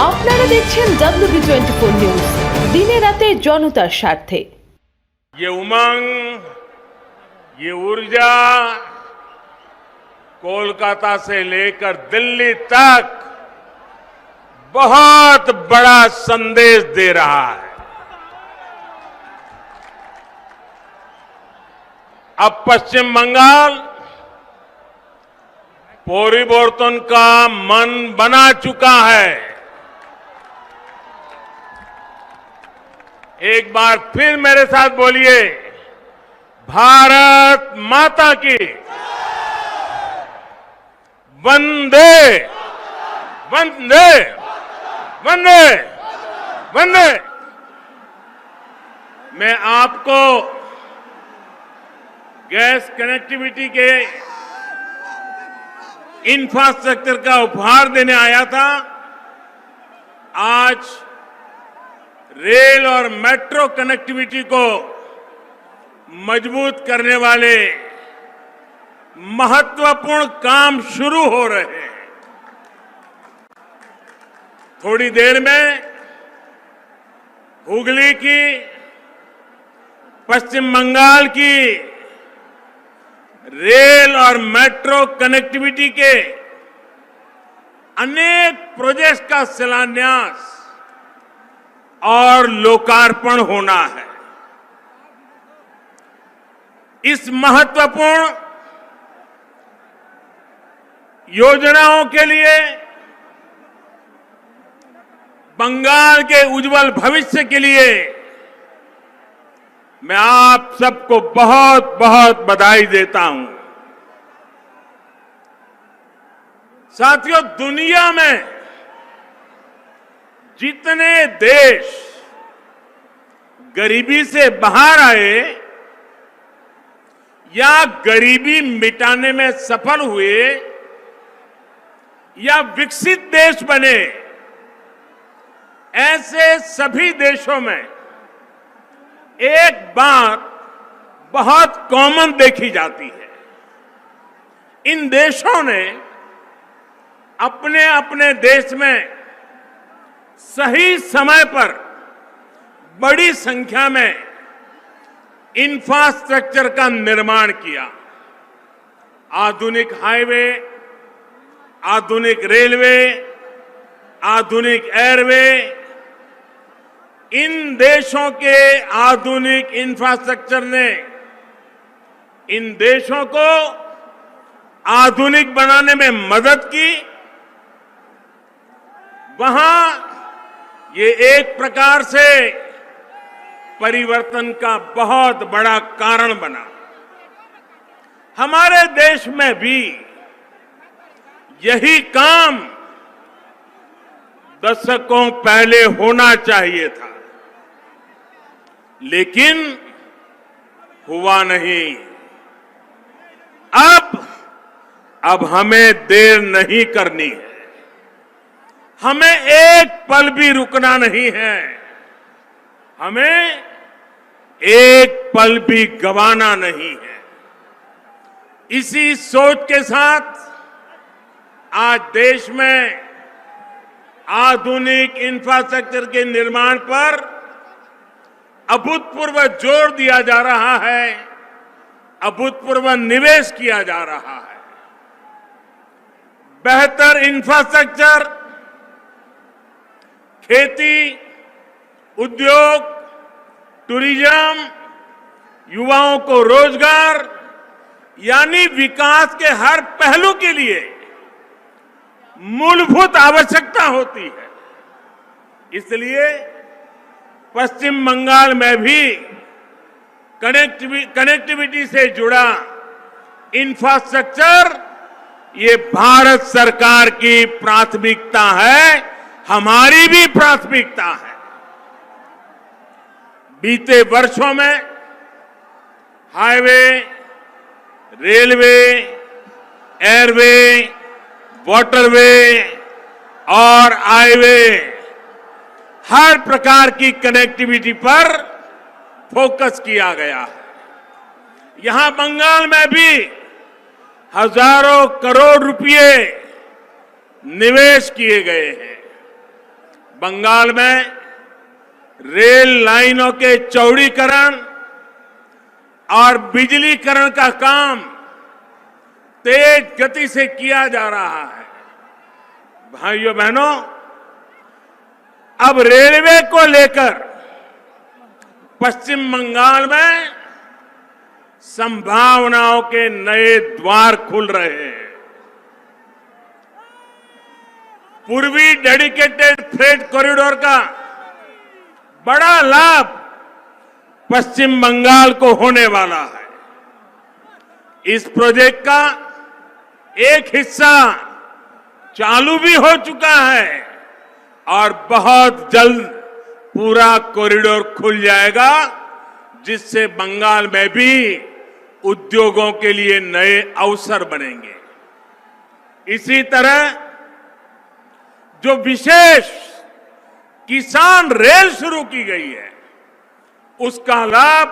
আপনারা দেখছেন WB24 news, দিনে রাতে জনতার স্বার্থে। ये उमंग, ये ऊर्जा कोलकाता से लेकर दिल्ली तक बहुत बड़ा संदेश दे रहा है। अब पश्चिम बंगाल परिवर्तन का मन बना चुका है। एक बार फिर मेरे साथ बोलिए, भारत माता की वंदे वंदे वंदे वंदे। मैं आपको गैस कनेक्टिविटी के इंफ्रास्ट्रक्चर का उपहार देने आया था। आज रेल और मेट्रो कनेक्टिविटी को मजबूत करने वाले महत्वपूर्ण काम शुरू हो रहे हैं। थोड़ी देर में हुगली की, पश्चिम बंगाल की रेल और मेट्रो कनेक्टिविटी के अनेक प्रोजेक्ट्स का शिलान्यास और लोकार्पण होना है। इस महत्वपूर्ण योजनाओं के लिए, बंगाल के उज्जवल भविष्य के लिए मैं आप सबको बहुत बहुत बधाई देता हूं। साथियों, दुनिया में जितने देश गरीबी से बाहर आए या गरीबी मिटाने में सफल हुए या विकसित देश बने, ऐसे सभी देशों में एक बात बहुत कॉमन देखी जाती है। इन देशों ने अपने अपने देश में सही समय पर बड़ी संख्या में इंफ्रास्ट्रक्चर का निर्माण किया। आधुनिक हाईवे, आधुनिक रेलवे, आधुनिक एयरवे। इन देशों के आधुनिक इंफ्रास्ट्रक्चर ने इन देशों को आधुनिक बनाने में मदद की। वहां ये एक प्रकार से परिवर्तन का बहुत बड़ा कारण बना। हमारे देश में भी यही काम दशकों पहले होना चाहिए था, लेकिन हुआ नहीं। अब हमें देर नहीं करनी है। हमें एक पल भी रुकना नहीं है। हमें एक पल भी गंवाना नहीं है। इसी सोच के साथ आज देश में आधुनिक इंफ्रास्ट्रक्चर के निर्माण पर अभूतपूर्व जोर दिया जा रहा है, अभूतपूर्व निवेश किया जा रहा है। बेहतर इंफ्रास्ट्रक्चर, खेती, उद्योग, टूरिज्म, युवाओं को रोजगार, यानी विकास के हर पहलू के लिए मूलभूत आवश्यकता होती है। इसलिए पश्चिम बंगाल में भी कनेक्टिविटी से जुड़ा इंफ्रास्ट्रक्चर ये भारत सरकार की प्राथमिकता है, हमारी भी प्राथमिकता है। बीते वर्षों में हाईवे, रेलवे, एयरवे, वाटरवे और हाईवे, हर प्रकार की कनेक्टिविटी पर फोकस किया गया है। यहां बंगाल में भी हजारों करोड़ रुपए निवेश किए गए हैं। बंगाल में रेल लाइनों के चौड़ीकरण और बिजलीकरण का काम तेज गति से किया जा रहा है। भाइयों बहनों, अब रेलवे को लेकर पश्चिम बंगाल में संभावनाओं के नए द्वार खुल रहे हैं। पूर्वी डेडिकेटेड फ्रेट कॉरिडोर का बड़ा लाभ पश्चिम बंगाल को होने वाला है। इस प्रोजेक्ट का एक हिस्सा चालू भी हो चुका है और बहुत जल्द पूरा कॉरिडोर खुल जाएगा, जिससे बंगाल में भी उद्योगों के लिए नए अवसर बनेंगे। इसी तरह जो विशेष किसान रेल शुरू की गई है, उसका लाभ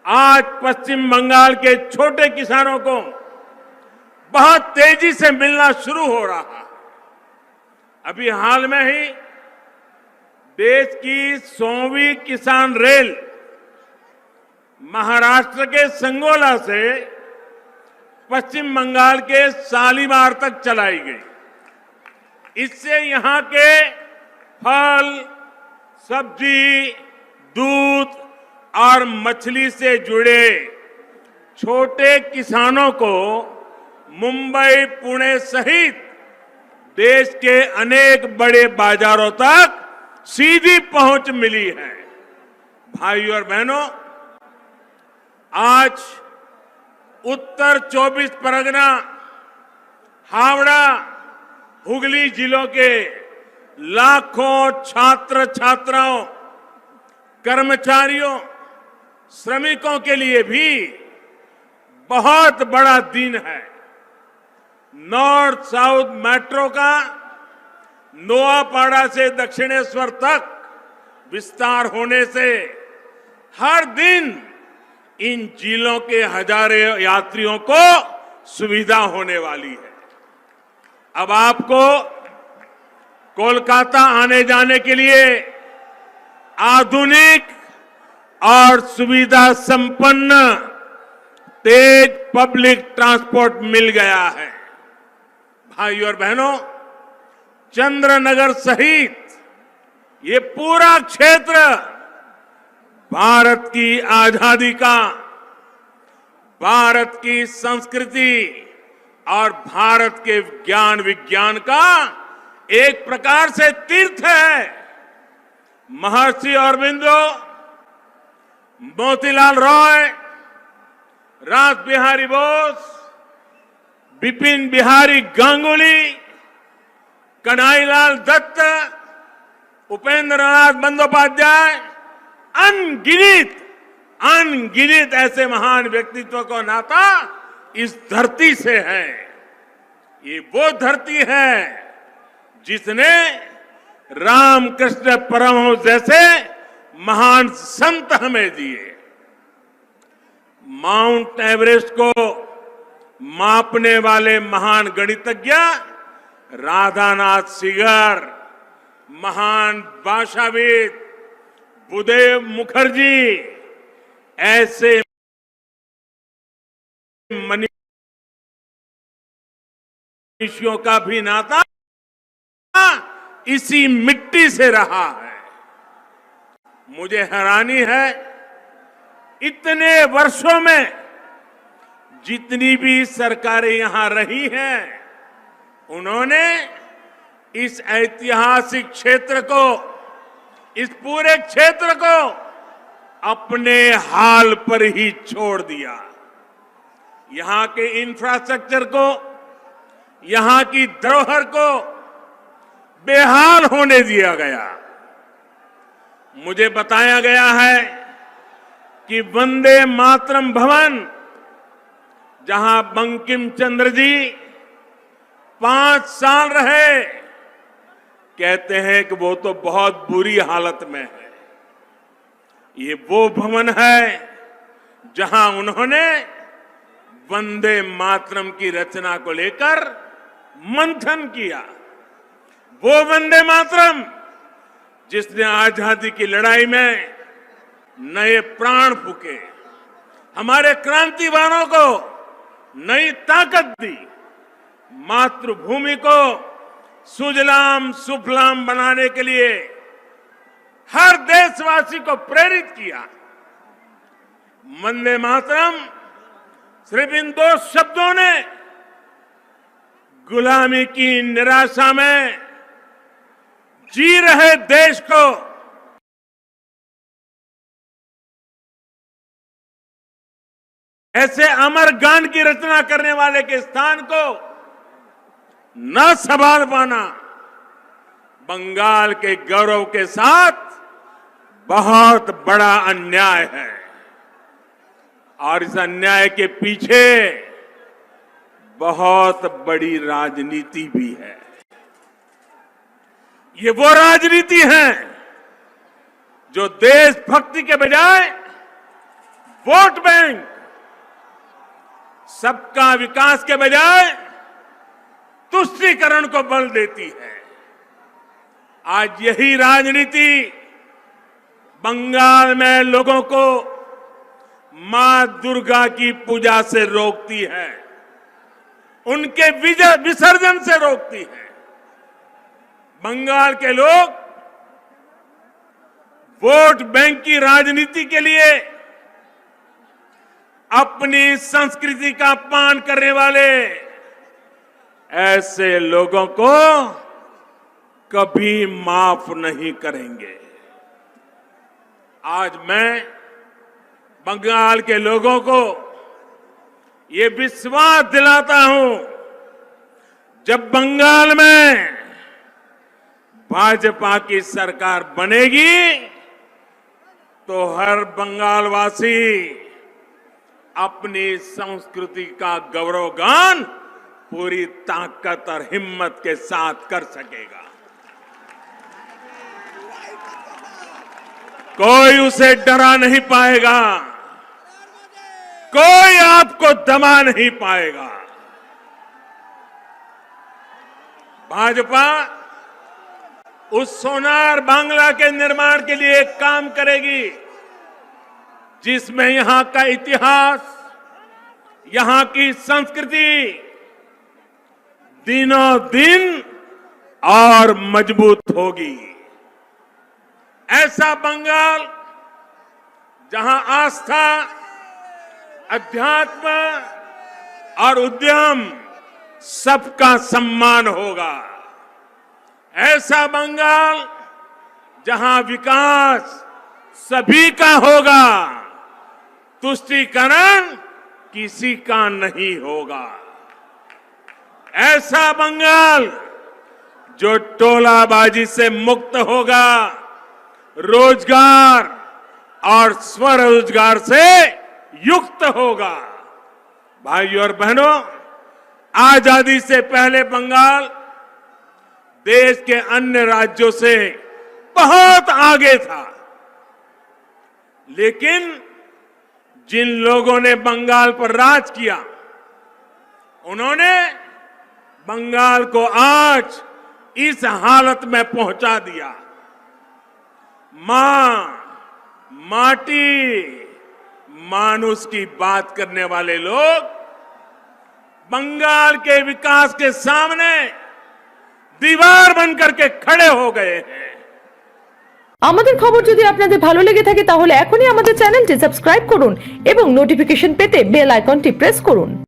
आज पश्चिम बंगाल के छोटे किसानों को बहुत तेजी से मिलना शुरू हो रहा है। अभी हाल में ही देश की 100वीं किसान रेल महाराष्ट्र के संगोला से पश्चिम बंगाल के शालीमार तक चलाई गई। इससे यहां के फल, सब्जी, दूध और मछली से जुड़े छोटे किसानों को मुंबई, पुणे सहित देश के अनेक बड़े बाजारों तक सीधी पहुंच मिली है। भाइयों और बहनों, आज उत्तर 24 परगना, हावड़ा, हुगली जिलों के लाखों छात्र छात्राओं, कर्मचारियों, श्रमिकों के लिए भी बहुत बड़ा दिन है। नॉर्थ साउथ मेट्रो का नोआपाड़ा से दक्षिणेश्वर तक विस्तार होने से हर दिन इन जिलों के हजारों यात्रियों को सुविधा होने वाली है। अब आपको कोलकाता आने जाने के लिए आधुनिक और सुविधा संपन्न तेज पब्लिक ट्रांसपोर्ट मिल गया है। भाइयों और बहनों, चंद्रनगर सहित ये पूरा क्षेत्र भारत की आजादी का, भारत की संस्कृति और भारत के ज्ञान विज्ञान का एक प्रकार से तीर्थ है। महर्षि अरबिंदो, मोतीलाल रॉय, रास बिहारी बोस, बिपिन बिहारी गांगुली, कन्हैयालाल दत्त, उपेंद्र नाथ बंदोपाध्याय, अनगिनत ऐसे महान व्यक्तित्व का नाता इस धरती से है। ये वो धरती है जिसने रामकृष्ण परमहंस जैसे महान संत हमें दिए। माउंट एवरेस्ट को मापने वाले महान गणितज्ञ राधानाथ सिगर, महान भाषाविद बुदेव मुखर्जी, ऐसे मनीषियों का भी नाता इसी मिट्टी से रहा है। मुझे हैरानी है, इतने वर्षों में जितनी भी सरकारें यहां रही हैं, उन्होंने इस ऐतिहासिक क्षेत्र को, इस पूरे क्षेत्र को अपने हाल पर ही छोड़ दिया। यहां के इंफ्रास्ट्रक्चर को, यहां की धरोहर को बेहाल होने दिया गया। मुझे बताया गया है कि वंदे मातरम भवन, जहां बंकिम चंद्र जी 5 साल रहे, कहते हैं कि वो तो बहुत बुरी हालत में है। ये वो भवन है जहां उन्होंने वंदे मातरम की रचना को लेकर मंथन किया। वो वंदे मातरम जिसने आजादी की लड़ाई में नए प्राण फूके, हमारे क्रांतिवानों को नई ताकत दी, मातृभूमि को सुजलाम सुफलाम बनाने के लिए हर देशवासी को प्रेरित किया। वंदे मातरम सिर्फ इन 2 शब्दों ने गुलामी की निराशा में जी रहे देश को ऐसे अमर गान की रचना करने वाले के स्थान को न संभाल पाना बंगाल के गौरव के साथ बहुत बड़ा अन्याय है। और इस अन्याय के पीछे बहुत बड़ी राजनीति भी है। ये वो राजनीति है जो देशभक्ति के बजाय वोट बैंक, सबका विकास के बजाय तुष्टीकरण को बल देती है। आज यही राजनीति बंगाल में लोगों को मां दुर्गा की पूजा से रोकती है, उनके विसर्जन से रोकती है। बंगाल के लोग वोट बैंक की राजनीति के लिए अपनी संस्कृति का अपमान करने वाले ऐसे लोगों को कभी माफ नहीं करेंगे। आज मैं बंगाल के लोगों को ये विश्वास दिलाता हूं, जब बंगाल में भाजपा की सरकार बनेगी तो हर बंगालवासी अपनी संस्कृति का गौरवगान पूरी ताकत और हिम्मत के साथ कर सकेगा। कोई उसे डरा नहीं पाएगा, कोई आपको दबा नहीं पाएगा। भाजपा उस सोनार बांग्ला के निर्माण के लिए एक काम करेगी जिसमें यहां का इतिहास, यहां की संस्कृति दिनों दिन और मजबूत होगी। ऐसा बंगाल जहां आस्था, अध्यात्म और उद्यम सबका सम्मान होगा। ऐसा बंगाल जहां विकास सभी का होगा, तुष्टीकरण किसी का नहीं होगा। ऐसा बंगाल जो टोलाबाजी से मुक्त होगा, रोजगार और स्वरोजगार से युक्त होगा। भाइयों और बहनों, आजादी से पहले बंगाल देश के अन्य राज्यों से बहुत आगे था, लेकिन जिन लोगों ने बंगाल पर राज किया, उन्होंने बंगाल को आज इस हालत में पहुंचा दिया। मां, माटी, मानुष की बात करने वाले लोग बंगाल के विकास के सामने दीवार बनकर के खड़े हो गए हैं। আমাদের খবর যদি আপনাদের ভালো লেগে থাকে তাহলে এখনই আমাদের চ্যানেলটি সাবস্ক্রাইব করুন এবং নোটিফিকেশন পেতে বেল আইকনটি প্রেস করুন।